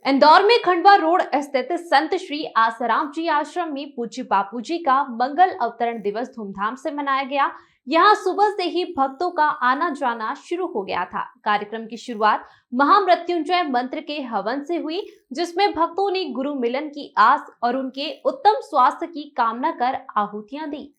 इंदौर में खंडवा रोड स्थित संत श्री आसाराम जी आश्रम में पूज्य बापू जी का मंगल अवतरण दिवस धूमधाम से मनाया गया। यहां सुबह से ही भक्तों का आना जाना शुरू हो गया था। कार्यक्रम की शुरुआत महामृत्युंजय मंत्र के हवन से हुई, जिसमें भक्तों ने गुरु मिलन की आस और उनके उत्तम स्वास्थ्य की कामना कर आहुतियां दी।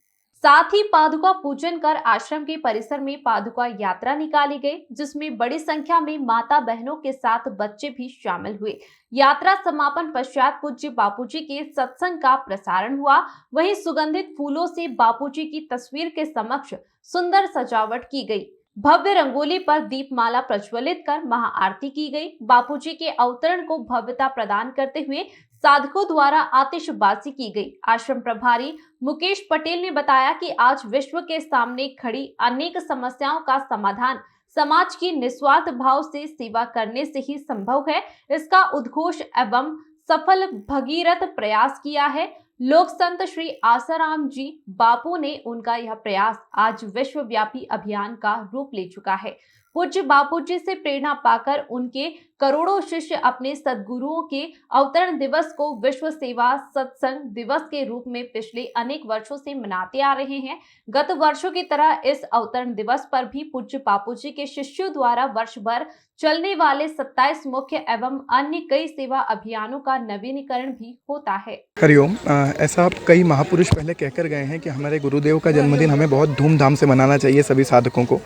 साथ ही पादुका पूजन कर आश्रम के परिसर में पादुका यात्रा निकाली गई, जिसमें बड़ी संख्या में माता बहनों के साथ बच्चे भी शामिल हुए। यात्रा समापन पश्चात पूज्य बापूजी के सत्संग का प्रसारण हुआ। वहीं सुगंधित फूलों से बापूजी की तस्वीर के समक्ष सुंदर सजावट की गई। भव्य रंगोली पर दीपमाला प्रज्वलित कर महाआरती की गई। बापूजी के अवतरण को भव्यता प्रदान करते हुए साधकों द्वारा आतिशबाजी की गई। आश्रम प्रभारी मुकेश पटेल ने बताया कि आज विश्व के सामने खड़ी अनेक समस्याओं का समाधान समाज की निस्वार्थ भाव से सेवा करने से ही संभव है। इसका उद्घोष एवं सफल भगीरथ प्रयास किया है। लोक संत श्री आसाराम जी बापू ने उनका यह प्रयास आज विश्वव्यापी अभियान का रूप ले चुका है। पूज्य बापूजी से प्रेरणा पाकर उनके करोड़ों शिष्य अपने सद्गुरुओं के अवतरण दिवस को विश्व सेवा सत्संग दिवस के रूप में पिछले अनेक वर्षों से मनाते आ रहे हैं। गत वर्षों की तरह इस अवतरण दिवस पर भी पूज्य बापूजी के शिष्यों द्वारा वर्ष भर चलने वाले 27 मुख्य एवं अन्य कई सेवा अभियानों का नवीनीकरण भी होता है। हरिओम। ऐसा कई महापुरुष पहले कहकर गए हैं कि हमारे गुरुदेव का जन्मदिन हमें बहुत धूमधाम से मनाना चाहिए सभी साधकों को।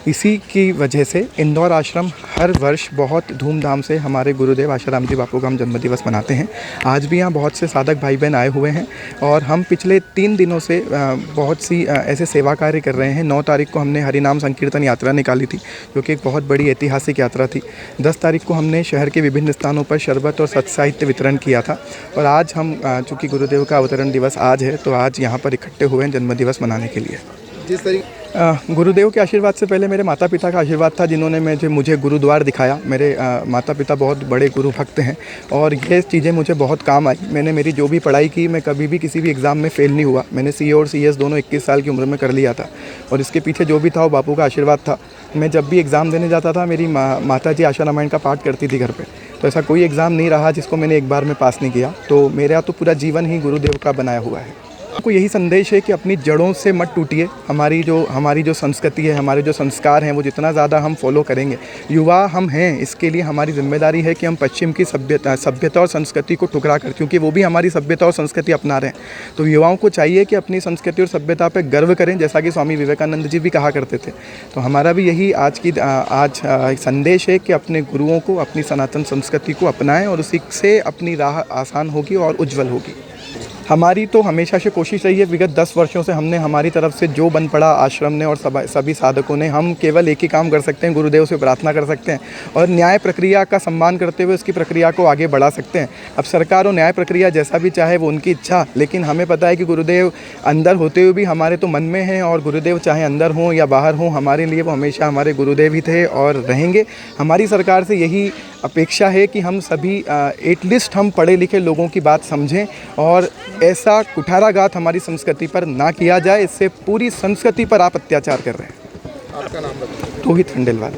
इसी की वजह से इंदौर आश्रम हर वर्ष बहुत धूमधाम से हमारे गुरुदेव आसाराम जी बापू का हम जन्मदिवस मनाते हैं। आज भी यहाँ बहुत से साधक भाई बहन आए हुए हैं और हम पिछले 3 दिनों से बहुत सी ऐसे सेवा कार्य कर रहे हैं। 9 तारीख को हमने हरिनाम संकीर्तन यात्रा निकाली थी, जो कि एक बहुत बड़ी ऐतिहासिक यात्रा थी। 10 तारीख को हमने शहर के विभिन्न स्थानों पर शरबत और सत्साहित्य वितरण किया था। और आज हम चूँकि गुरुदेव का अवतरण दिवस आज है, तो आज यहाँ पर इकट्ठे हुए हैं जन्मदिवस मनाने के लिए। जिस तरीके गुरुदेव के आशीर्वाद से पहले मेरे माता पिता का आशीर्वाद था, जिन्होंने मुझे गुरुद्वार दिखाया। मेरे माता पिता बहुत बड़े गुरु भक्त हैं और ये चीज़ें मुझे बहुत काम आई। मैंने मेरी जो भी पढ़ाई की, मैं कभी भी किसी भी एग्ज़ाम में फ़ेल नहीं हुआ। मैंने CA और CS दोनों 21 साल की उम्र में कर लिया था और इसके पीछे जो भी था वो बापू का आशीर्वाद था। मैं जब भी एग्ज़ाम देने जाता था, मेरी माता जी आशा रामायण का पाठ करती थी घर पर। तो ऐसा कोई एग्ज़ाम नहीं रहा जिसको मैंने एक बार में पास नहीं किया। तो मेरा तो पूरा जीवन ही गुरुदेव का बनाया हुआ है। आपको यही संदेश है कि अपनी जड़ों से मत टूटिए। हमारी जो संस्कृति है, हमारे जो संस्कार हैं, वो जितना ज़्यादा हम फॉलो करेंगे, युवा हम हैं, इसके लिए हमारी जिम्मेदारी है कि हम पश्चिम की सभ्यता और संस्कृति को ठुकरा कर, क्योंकि वो भी हमारी सभ्यता और संस्कृति अपना रहे हैं। तो युवाओं को चाहिए कि अपनी संस्कृति और सभ्यता पर गर्व करें, जैसा कि स्वामी विवेकानंद जी भी कहा करते थे। तो हमारा भी यही आज संदेश है कि अपने गुरुओं को, अपनी सनातन संस्कृति को अपनाएं और उसी से अपनी राह आसान होगी और उज्जवल होगी। हमारी तो हमेशा से कोशिश रही है। विगत 10 वर्षों से हमने हमारी तरफ से जो बन पड़ा आश्रम ने और सभी साधकों ने, हम केवल एक ही काम कर सकते हैं, गुरुदेव से प्रार्थना कर सकते हैं और न्याय प्रक्रिया का सम्मान करते हुए उसकी प्रक्रिया को आगे बढ़ा सकते हैं। अब सरकार और न्याय प्रक्रिया जैसा भी चाहे, वो उनकी इच्छा, लेकिन हमें पता है कि गुरुदेव अंदर होते हुए भी हमारे तो मन में हैं और गुरुदेव चाहे अंदर हों या बाहर हों, हमारे लिए वो हमेशा हमारे गुरुदेव ही थे और रहेंगे। हमारी सरकार से यही अपेक्षा है कि हम सभी एटलीस्ट हम पढ़े लिखे लोगों की बात समझें और ऐसा कुठाराघात हमारी संस्कृति पर ना किया जाए। इससे पूरी संस्कृति पर आप अत्याचार कर रहे हैं। आपका नाम बताइए। रोहित खंडेलवाल।